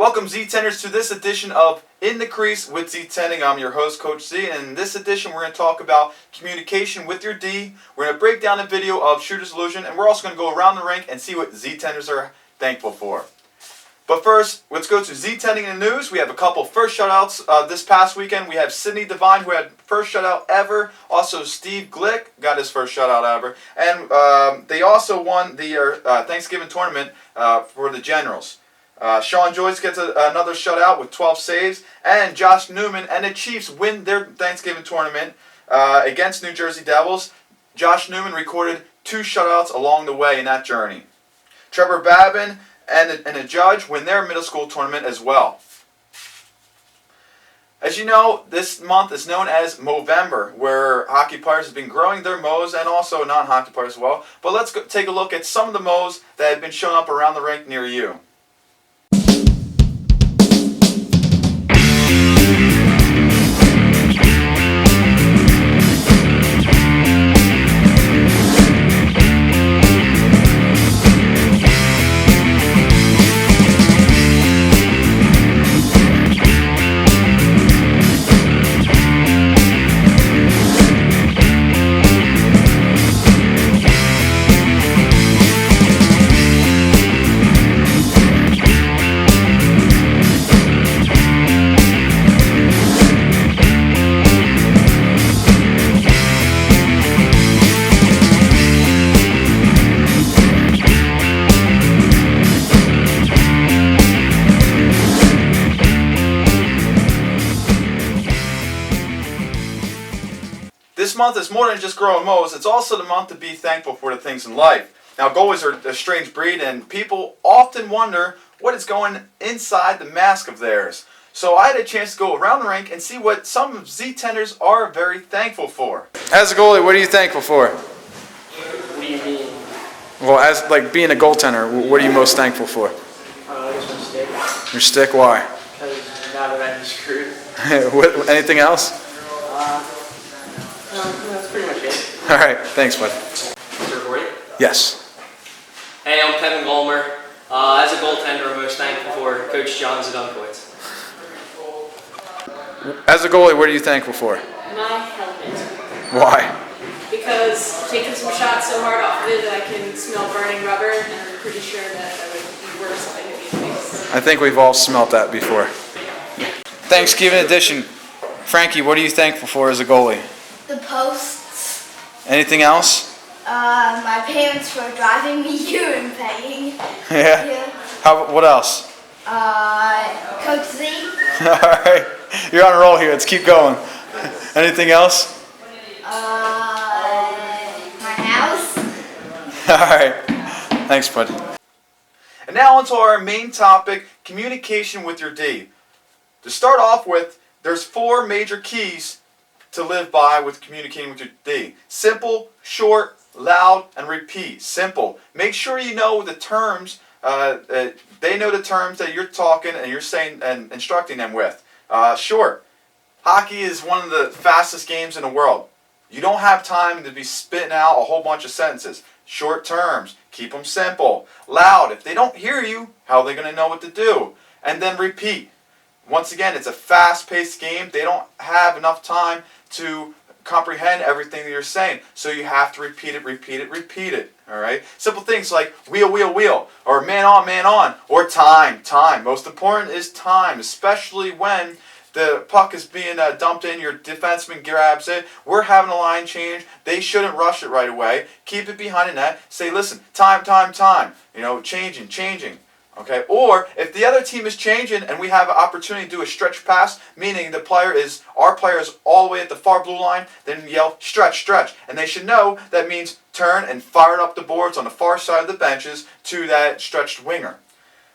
Welcome Z-Tenders to this edition of In the Crease with Ztending. I'm your host, Coach Z, and in this edition we're going to talk about communication with your D. We're going to break down a video of Shooter's Illusion, and we're also going to go around the rink and see what Z-Tenders are thankful for. But first, let's go to Z-Tending in the news. We have a couple first shutouts this past weekend. We have Sydney Devine, who had first shutout ever. Also, Steve Glick got his first shutout ever. And they also won the Thanksgiving tournament for the Generals. Sean Joyce gets another shutout with 12 saves. And Josh Newman and the Chiefs win their Thanksgiving tournament against New Jersey Devils. Josh Newman recorded 2 shutouts along the way in that journey. Trevor Babin and a judge win their middle school tournament as well. As you know, this month is known as Movember, where hockey players have been growing their mows and also non-hockey players as well. But let's take a look at some of the mows that have been showing up around the rink near you. This month is more than just growing mows. It's also the month to be thankful for the things in life. Now, goalies are a strange breed, and people often wonder what is going inside the mask of theirs. So I had a chance to go around the rink and see what some of Z-Tenders are very thankful for. As a goalie, what are you thankful for? What do you mean? Well, as like being a goaltender, what are you most thankful for? I guess my stick. Your stick, why? Because now that I'm screwed. Anything else? No, that's pretty much it. All right, thanks, bud. Is it recording? Yes. Hey, I'm Kevin Gulmer. As a goaltender, I'm most thankful for Coach John Ztending. As a goalie, what are you thankful for? My helmet. Why? Because taking some shots so hard off of it that I can smell burning rubber, and I'm pretty sure that I would be worse if I hit me in the face. I think we've all smelt that before. Thanksgiving edition. Frankie, what are you thankful for as a goalie? The posts. Anything else? My parents for driving me here and paying. Yeah. What else? Coach Z. All right. You're on a roll here. Let's keep going. Anything else? My house. All right. Thanks, bud. And now onto our main topic, communication with your D. To start off with, there's 4 major keys to live by with communicating with your D. Simple, short, loud, and repeat. Simple. Make sure you know the terms, they know the terms that you're talking and you're saying and instructing them with. Short. Hockey is one of the fastest games in the world. You don't have time to be spitting out a whole bunch of sentences. Short terms. Keep them simple. Loud. If they don't hear you, how are they going to know what to do? And then repeat. Once again, it's a fast-paced game. They don't have enough time to comprehend everything that you're saying. So you have to repeat it. All right? Simple things like wheel, wheel, wheel, or man on, or time. Most important is time, especially when the puck is being dumped in, your defenseman grabs it. We're having a line change. They shouldn't rush it right away. Keep it behind the net. Say, listen, time. You know, changing. Okay, or if the other team is changing and we have an opportunity to do a stretch pass, meaning our player is all the way at the far blue line, then yell stretch, and they should know that means turn and fire it up the boards on the far side of the benches to that stretched winger.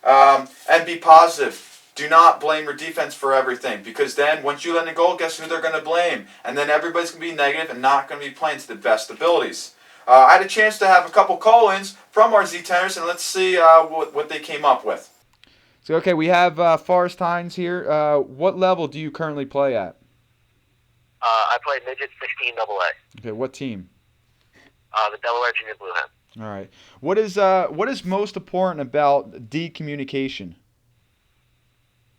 And be positive. Do not blame your defense for everything, because then once you let it go, guess who they're going to blame? And then everybody's going to be negative and not going to be playing to the best abilities. I had a chance to have a couple call-ins from our Z-Tenders, and let's see what they came up with. So, okay, we have Forrest Hines here. What level do you currently play at? I play midget 16 AA. Okay, what team? The Delaware Junior Blue Hen. All right. What is most important about D communication?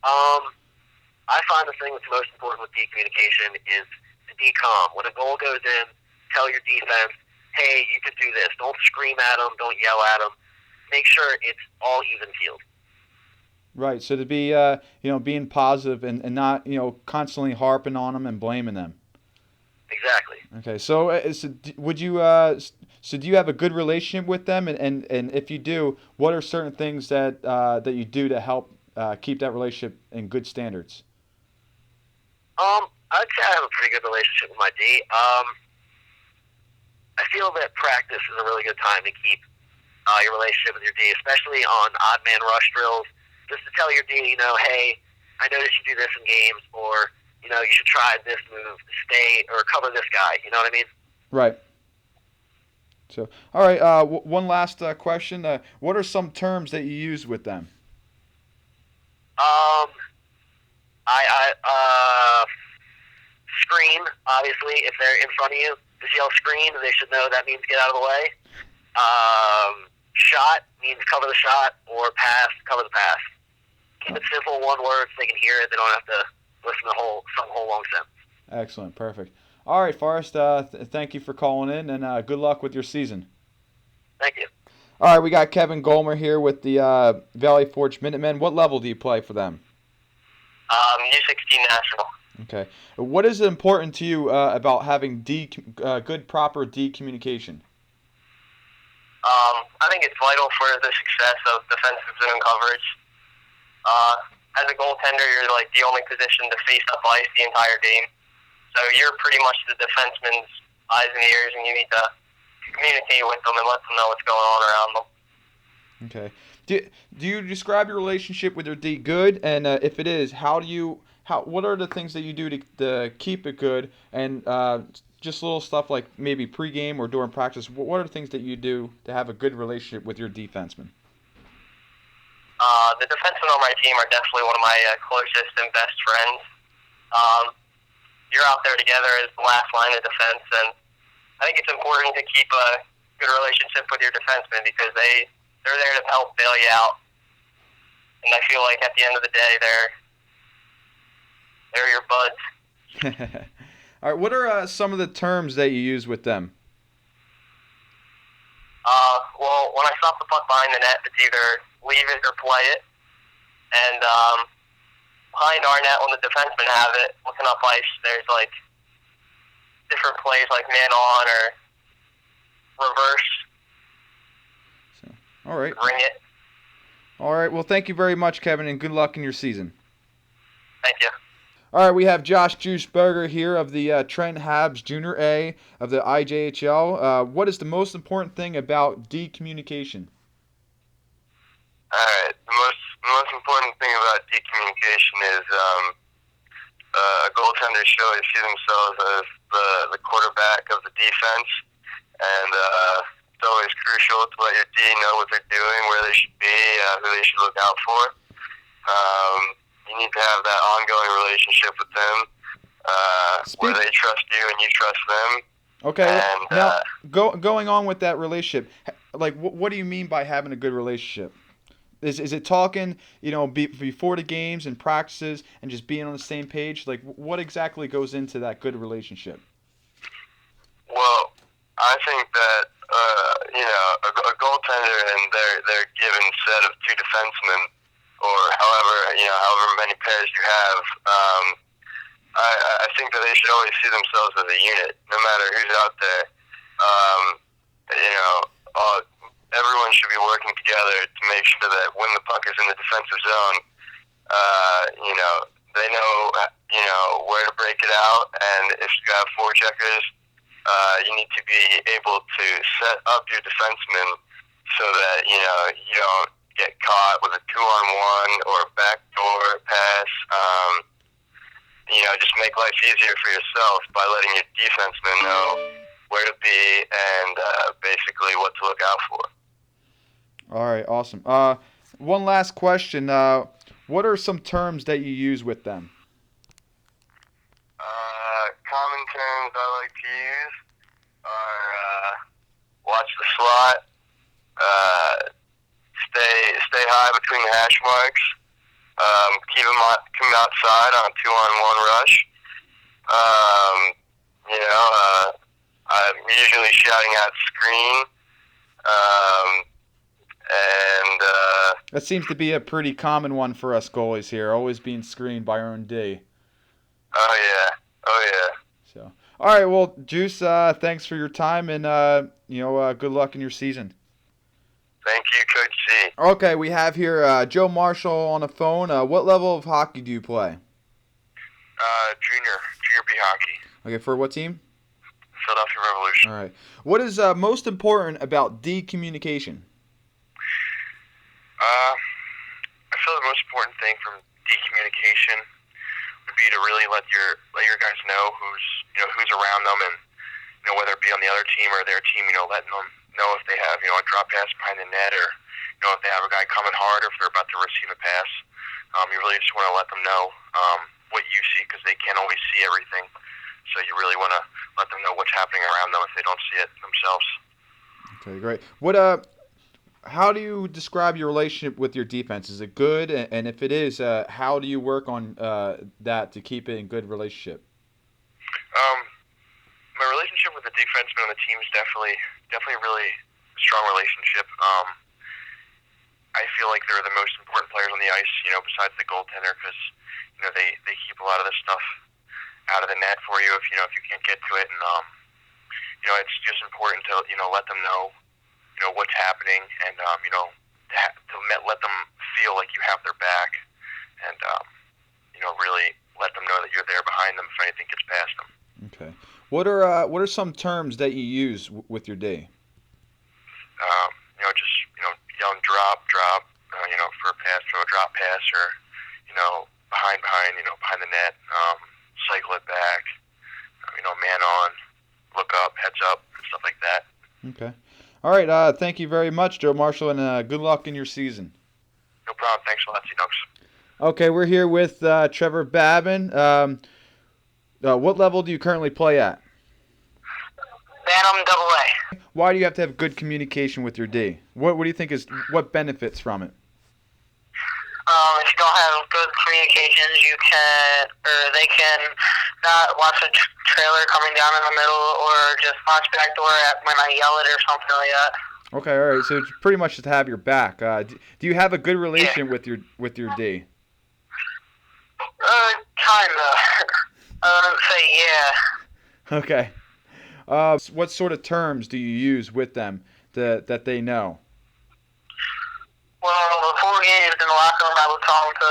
I find the thing that's most important with D communication is to be calm. When a goal goes in, tell your defense, hey, you can do this. Don't scream at them. Don't yell at them. Make sure it's all even field. Right. So to be, being positive and not, constantly harping on them and blaming them. Exactly. Okay. So, would you, so do you have a good relationship with them? And if you do, what are certain things that you do to help keep that relationship in good standards? I'd say I have a pretty good relationship with my D. I feel that practice is a really good time to keep your relationship with your D, especially on odd man rush drills. Just to tell your D, hey, I noticed you do this in games, or you should try this move to stay or cover this guy. You know what I mean? Right. So, all right. One last question. What are some terms that you use with them? Um, screen, obviously, if they're in front of you, just yell screen, and they should know that means get out of the way. Shot means cover the shot, or pass, cover the pass. Keep it simple, one word, so they can hear it. They don't have to listen to some whole long sentence. Excellent. Perfect. All right, Forrest. Thank you for calling in, and good luck with your season. Thank you. All right, we got Kevin Golmer here with the Valley Forge Minutemen. What level do you play for them? U16 National. Okay. What is important to you about having good, proper D communication? I think it's vital for the success of defensive zone coverage. As a goaltender, you're like the only position to face up ice the entire game. So you're pretty much the defenseman's eyes and ears, and you need to communicate with them and let them know what's going on around them. Okay. Do you describe your relationship with your D good? And if it is, what are the things that you do to keep it good? And just little stuff like maybe pregame or during practice. What are the things that you do to have a good relationship with your defenseman? The defensemen on my team are definitely one of my closest and best friends. You're out there together as the last line of defense, and I think it's important to keep a good relationship with your defensemen because they're there to help bail you out. And I feel like at the end of the day, they're your buds. All right. What are some of the terms that you use with them? Well, when I stop the puck behind the net, it's either leave it or play it. And behind our net, when the defensemen have it, looking up ice, there's like different plays like man on or reverse. So, all right. Ring it. All right. Well, thank you very much, Kevin, and good luck in your season. Thank you. All right, we have Josh Juiceberger here of the Trent Habs Junior A of the IJHL. What is the most important thing about D communication? All right. The most important thing about D communication is a goaltender should always see themselves as the quarterback of the defense, and it's always crucial to let your D know what they're doing, where they should be, who they should look out for. You need to have that ongoing relationship with them, where they trust you and you trust them. Okay. And, now, going on with that relationship, like, what do you mean by having a good relationship? Is it talking, before the games and practices and just being on the same page? Like, what exactly goes into that good relationship? Well, I think that a goaltender and their given set of two defensemen, or however many pairs you have, I think that they should always see themselves as a unit, no matter who's out there. Everyone should be working together to make sure that when the puck is in the defensive zone, they know where to break it out, and if you have forecheckers, you need to be able to set up your defensemen so that you don't get caught with a 2-on-1 or a backdoor pass. Just make life easier for yourself by letting your defensemen know where to be and basically what to look out for. All right, awesome. One last question. What are some terms that you use with them? Common terms I like to use are watch the slot, stay high between the hash marks, keep him outside on a 2-on-1 rush. I'm usually shouting out screen, and That seems to be a pretty common one for us goalies here, always being screened by our own D. oh yeah. So, all right, well, Juice, thanks for your time, and good luck in your season. Thank you, Coach Z. Okay, we have here Joe Marshall on the phone. What level of hockey do you play? Junior B hockey, Okay, for what team? Philadelphia Revolution. All right. What is most important about D communication? I feel the most important thing from decommunication would be to really let your guys know who's around them, and whether it be on the other team or their team, letting them know if they have a drop pass behind the net, or if they have a guy coming hard, or if they're about to receive a pass. You really just want to let them know what you see, because they can't always see everything. So you really want to let them know what's happening around them if they don't see it themselves. Okay, great. How do you describe your relationship with your defense? Is it good? And if it is, how do you work on that to keep it in good relationship? My relationship with the defenseman on the team is definitely really a strong relationship. I feel like they're the most important players on the ice, besides the goaltender, because they keep a lot of this stuff out of the net for you if you can't get to it, and it's just important to let them know what's happening, and to let them feel like you have their back, and really let them know that you're there behind them if anything gets past them. Okay. What are some terms that you use with your D? Just yelling drop, for a pass, a drop pass, or behind the net, cycle it back, man on, look up, heads up, stuff like that. Okay. All right. Thank you very much, Joe Marshall, and good luck in your season. No problem. Thanks a lot, C-Dunks. Okay, we're here with Trevor Babin. What level do you currently play at? Bantam AA. Why do you have to have good communication with your D? What do you think what benefits from it? If you don't have good communications, they can not watch a trailer coming down in the middle, or just watch back door when I yell it or something like that. Okay, all right. So it's pretty much just to have your back. Do you have a good relation with your D? Kinda. I would say yeah. Okay. What sort of terms do you use with them that they know? Well, before games in the locker room, I would tell them to,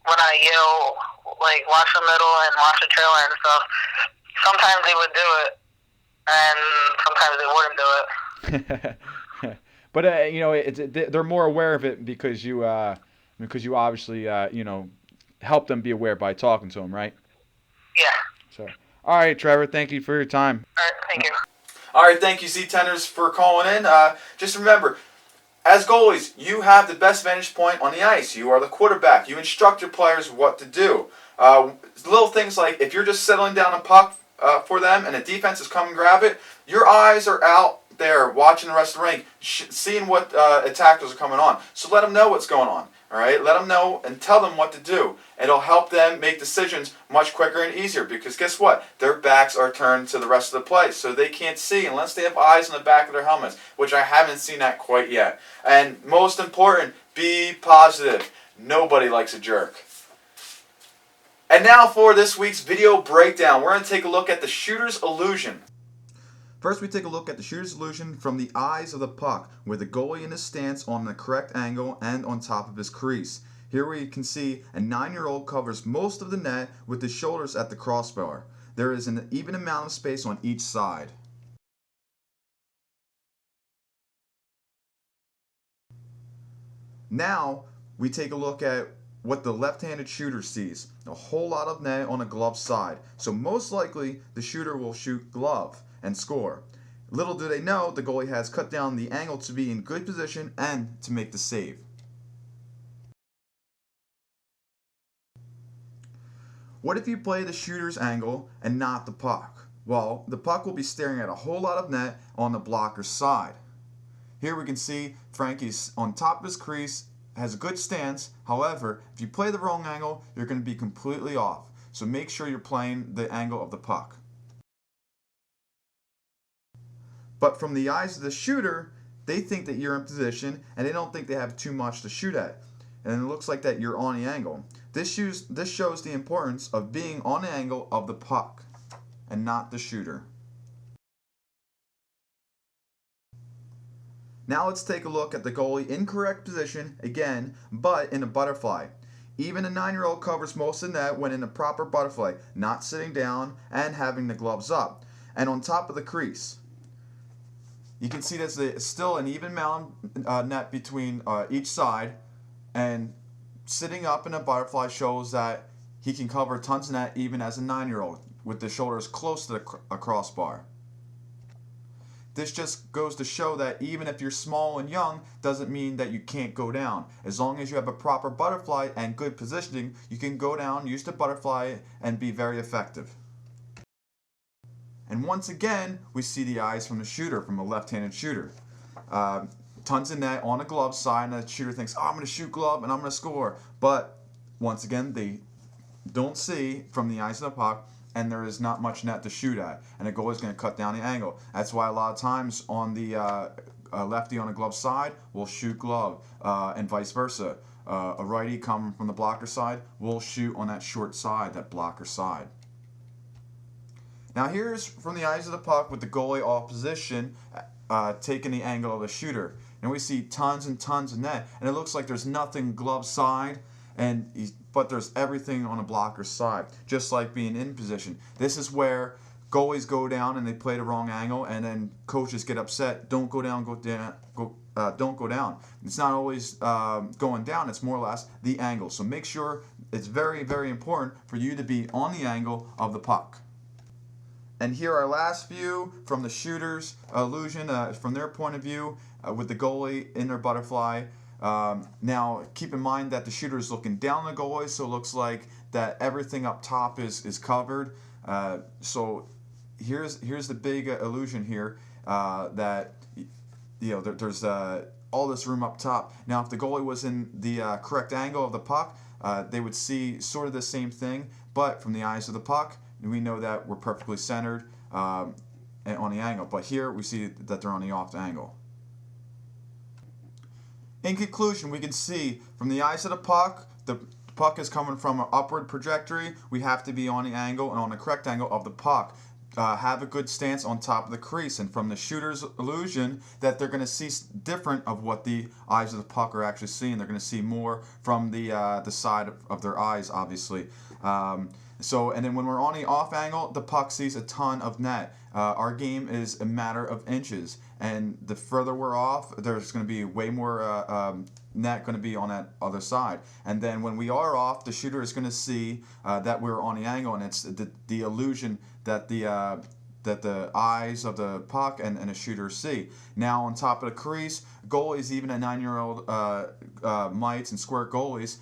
when I yell, watch the middle and watch the trailer and stuff, sometimes they would do it, and sometimes they wouldn't do it. But they're more aware of it because you obviously help them be aware by talking to them, right? Yeah. So, all right, Trevor, thank you for your time. All right, thank you. All right, thank you, Z-Tenders, for calling in. Just remember, as goalies, you have the best vantage point on the ice. You are the quarterback. You instruct your players what to do. Little things like if you're just settling down a puck for them and the defense is coming grab it, your eyes are out there watching the rest of the rink, seeing what attackers are coming on. So let them know what's going on. All right, let them know and tell them what to do. It'll help them make decisions much quicker and easier, because guess what? Their backs are turned to the rest of the play, so they can't see unless they have eyes on the back of their helmets, which I haven't seen that quite yet. And most important, be positive. Nobody likes a jerk. And now for this week's video breakdown, we're going to take a look at the shooter's illusion. First, we take a look at the shooter's illusion from the eyes of the puck, with the goalie in his stance on the correct angle and on top of his crease. Here we can see a 9-year-old covers most of the net with his shoulders at the crossbar. There is an even amount of space on each side. Now, we take a look at what the left-handed shooter sees. A whole lot of net on a glove side. So most likely, the shooter will shoot glove and score. Little do they know, the goalie has cut down the angle to be in good position and to make the save. What if you play the shooter's angle and not the puck? Well, the puck will be staring at a whole lot of net on the blocker's side. Here we can see Frankie's on top of his crease has a good stance. However, if you play the wrong angle, you're going to be completely off. So make sure you're playing the angle of the puck. But from the eyes of the shooter, they think that you're in position and they don't think they have too much to shoot at. And it looks like that you're on the angle. This shows the importance of being on the angle of the puck and not the shooter. Now let's take a look at the goalie in correct position again, but in a butterfly. Even a 9-year-old covers most of the net when in a proper butterfly, not sitting down and having the gloves up. And on top of the crease. You can see there's still an even mound net between each side, and sitting up in a butterfly shows that he can cover tons of net even as a 9-year-old with the shoulders close to a crossbar. This just goes to show that even if you're small and young, doesn't mean that you can't go down. As long as you have a proper butterfly and good positioning, you can go down, use the butterfly, and be very effective. And once again, we see the eyes from the shooter, from a left-handed shooter. Tons of net on a glove side, and the shooter thinks, oh, I'm going to shoot glove and I'm going to score. But once again, they don't see from the eyes of the puck, and there is not much net to shoot at. And the goalie is going to cut down the angle. That's why a lot of times on the lefty on a glove side will shoot glove, and vice versa. A righty coming from the blocker side will shoot on that short side, that blocker side. Now here's from the eyes of the puck with the goalie off position, taking the angle of the shooter. And we see tons and tons of net, and it looks like there's nothing glove side, but there's everything on a blocker side, just like being in position. This is where goalies go down and they play the wrong angle, and then coaches get upset. Don't go down, don't go down. It's not always going down. It's more or less the angle. So make sure it's very, very important for you to be on the angle of the puck. And here our last view from the shooter's illusion, from their point of view, with the goalie in their butterfly. Now keep in mind that the shooter is looking down the goalie, so it looks like that everything up top is covered. So here's the big illusion here, that there's all this room up top. Now if the goalie was in the correct angle of the puck, they would see sort of the same thing, but from the eyes of the puck, we know that we're perfectly centered on the angle. But here we see that they're on the off angle. In conclusion, we can see from the eyes of the puck is coming from an upward trajectory. We have to be on the angle and on the correct angle of the puck. Have a good stance on top of the crease. And from the shooter's illusion, that they're going to see different of what the eyes of the puck are actually seeing. They're going to see more from the side of their eyes, obviously. And then when we're on the off angle, the puck sees a ton of net. Our game is a matter of inches, and the further we're off, there's going to be way more net going to be on that other side. And then when we are off, the shooter is going to see that we're on the angle, and it's the illusion that the eyes of the puck and the shooter see. Now on top of the crease, goalies, even at 9-year-old mites and squirt goalies,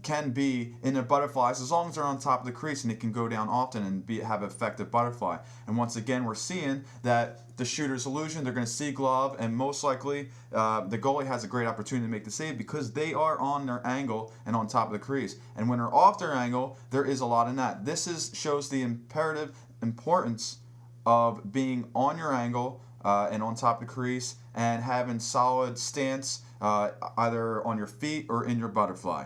can be in their butterflies as long as they're on top of the crease, and they can go down often and have an effective butterfly. And once again, we're seeing that the shooter's illusion, they're going to see glove, and most likely the goalie has a great opportunity to make the save because they are on their angle and on top of the crease. And when they're off their angle, there is a lot of net. This shows the importance of being on your angle and on top of the crease and having solid stance either on your feet or in your butterfly.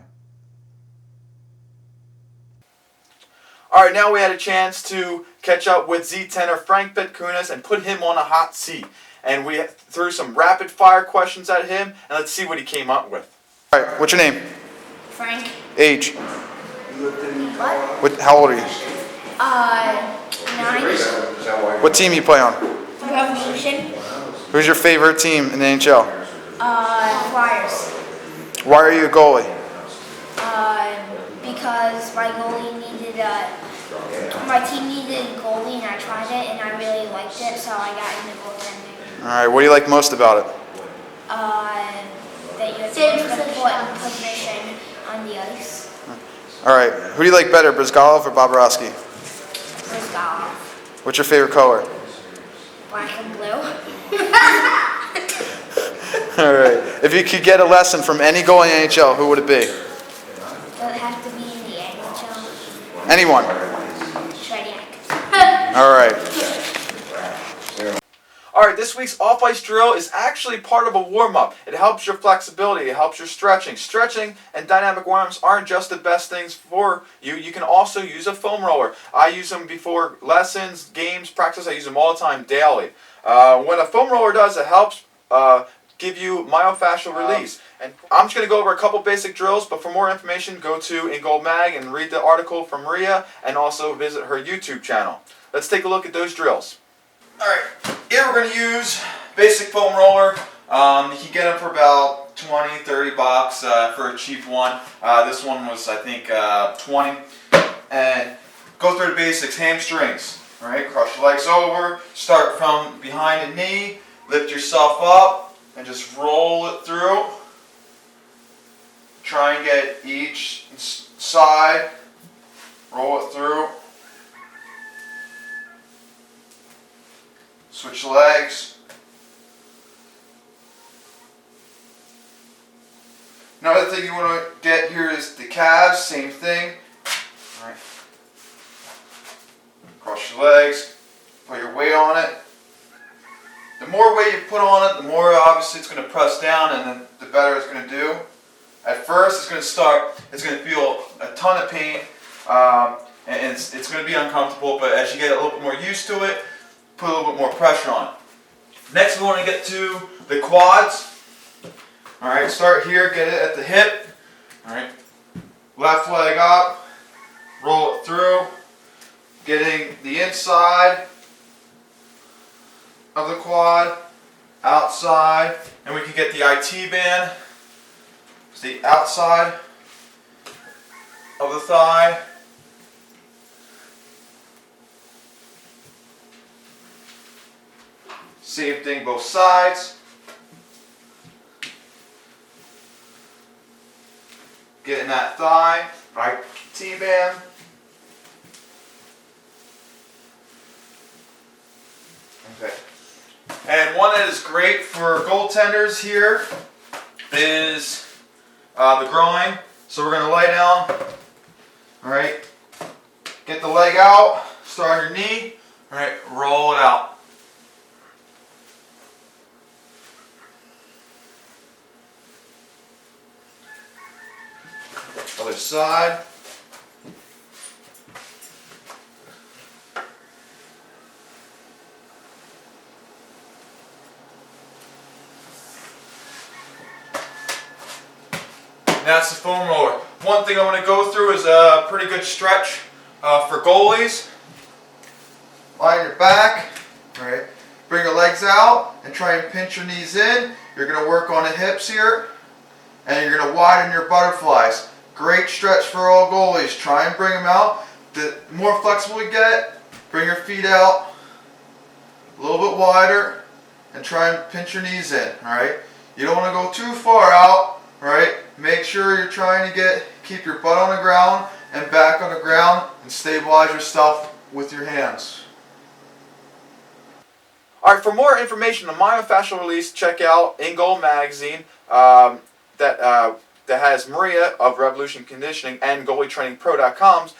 All right, now we had a chance to catch up with Ztender Frank Betkunas and put him on a hot seat. And we threw some rapid fire questions at him, and let's see what he came up with. All right, what's your name? Frank. Age? What? How old are you? 9. What team you play on? Revolution. Who's your favorite team in the NHL? Flyers. Why are you a goalie? Because my team needed a goalie, and I tried it, and I really liked it, so I got into goaltending. All right, what do you like most about it? That you have to put position on the ice. All right, who do you like better, Brizgalov or Bobrovsky? Brizgalov. What's your favorite color? Black and blue. All right. If you could get a lesson from any goalie in the NHL, who would it be? Does it have to be in the NHL? Anyone. Shredyak. All right. All right, this week's off-ice drill is actually part of a warm-up. It helps your flexibility, it helps your stretching. Stretching and dynamic warm-ups aren't just the best things for you. You can also use a foam roller. I use them before lessons, games, practice. I use them all the time, daily. What a foam roller does, it helps give you myofascial release. And I'm just going to go over a couple basic drills, but for more information, go to In Gold Mag and read the article from Maria, and also visit her YouTube channel. Let's take a look at those drills. Alright, here we're going to use basic foam roller. You can get them for about 20, 30 bucks for a cheap one. This one was, I think, 20. And go through the basics. Hamstrings. Alright, cross your legs over. Start from behind the knee. Lift yourself up and just roll it through. Try and get each side. Roll it through. Switch legs. Another thing you want to get here is the calves, same thing. All right. Cross your legs, put your weight on it. The more weight you put on it, the more obviously it's going to press down, and then the better it's going to do. At first, it's going to feel a ton of pain, and it's going to be uncomfortable, but as you get a little bit more used to it, put a little bit more pressure on. Next, we want to get to the quads. All right, start here, get it at the hip. All right, left leg up, roll it through, getting the inside of the quad, outside, and we can get the IT band. It's the outside of the thigh. Same thing, both sides. Getting that thigh, right T-band. Okay. And one that is great for goaltenders here is the groin. So we're going to lay down. All right. Get the leg out. Start on your knee. All right. Roll it out. Other side. That's the foam roller. One thing I want to go through is a pretty good stretch for goalies. Lie on your back. All right. Bring your legs out and try and pinch your knees in. You're going to work on the hips here, and you're going to widen your butterflies. Great stretch for all goalies. Try and bring them out. The more flexible you get, bring your feet out a little bit wider and try and pinch your knees in. All right. You don't want to go too far out. All right. Make sure you're trying to keep your butt on the ground and back on the ground and stabilize yourself with your hands. All right. For more information on myofascial release, check out In Gold magazine. That has Maria of Revolution Conditioning and GoalieTrainingPro.com's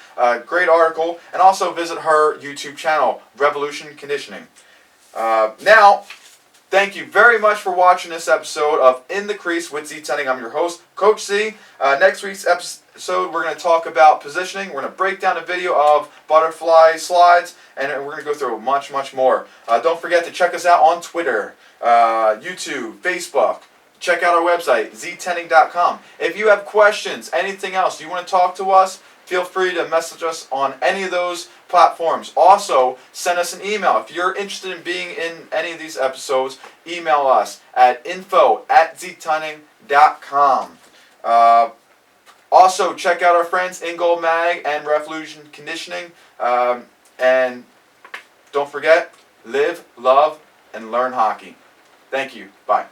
great article, and also visit her YouTube channel, Revolution Conditioning. Now, thank you very much for watching this episode of In the Crease with Ztending. I'm your host, Coach Z. Next week's episode, we're going to talk about positioning. We're going to break down a video of butterfly slides, and we're going to go through much, much more. Don't forget to check us out on Twitter, YouTube, Facebook. Check out our website, ztending.com. If you have questions, anything else, you want to talk to us, feel free to message us on any of those platforms. Also, send us an email. If you're interested in being in any of these episodes, email us at info@ztending.com. Also, check out our friends In Gold Mag and Revolution Conditioning. And don't forget, live, love, and learn hockey. Thank you. Bye.